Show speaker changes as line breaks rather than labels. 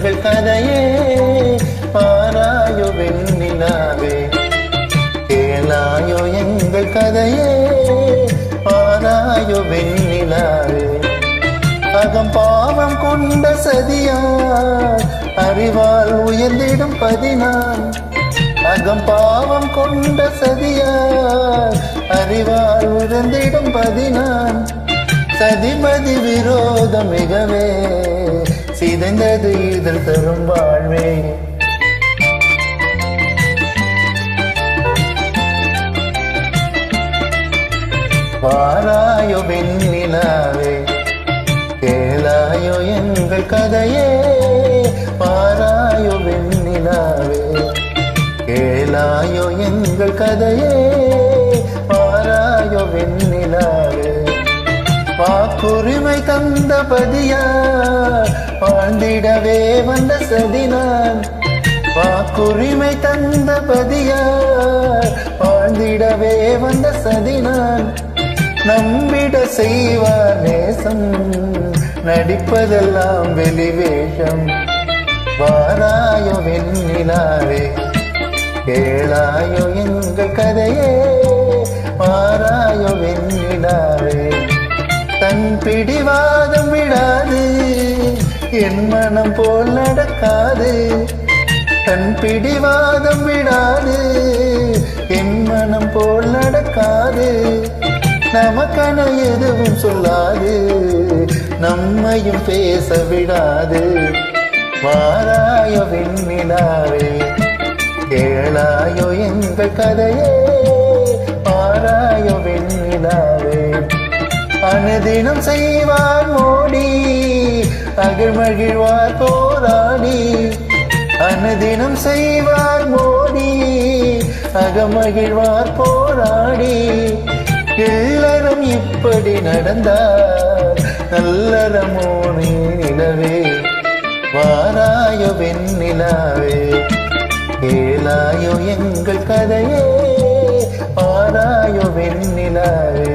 எங்கள் கதையே பாராயோ வெண்ணிலாவே கேளாயோ எங்கள் கதையே பாராயோ வெண்ணிலாவே அகம் பாவம் கொண்ட சதியார் அறிவால் உயர்ந்திடும் பதினான் அகம் பாவம் கொண்ட சதியார் அறிவால் உயர்ந்திடும் பதினான் சதிமதி விரோதம் மிகவே சிதைந்தது இதழ் தரும் வாழ்வே பாராயோ வெண்ணிலாவே கேளாயோ எங்கள் கதையே பாராயோ வெண்ணிலாவே கேளாயோ எங்கள் கதையே பாராயோ வெண்ணிலாவே வாக்குரிமை தந்த பதியார் வாழ்ந்திடவே வந்த சதினான் வாக்குரிமை தந்த பதியார் வாழ்ந்திடவே வந்த சதினான் நம்பிட செய்வார் நேசம் நடிப்பதெல்லாம் வெளிவேஷம் வாராயோ வெண்ணிலாவே கேளாயோ எங்கள் கதையே வாராயோ வெண்ணிலாவே தன் பிடிவாதம் விடாது என் மனம் போல் நடக்காது தன் பிடிவாதம் விடாது என் மனம் போல் நடக்காது நமக்கென எதுவும் சொல்லாது நம்மையும் பேச விடாது வாராயோ வெண்ணிலாவே கேளாயோ எங்கள் கதையே வாராயோ வெண்ணிலாவே அனுதினம் செய்வார் மோடி அகழ்மகிழ்வார் போராடி அனுதினம் செய்வார் மோடி அகமகிழ்வார் போராடி எல்லாரும் இப்படி நடந்தார் நல்லறமோ நீ நிலவே வாராயோ வெண்ணிலாவே கேளாயோ எங்கள் கதையே வாராயோ வெண்ணிலாவே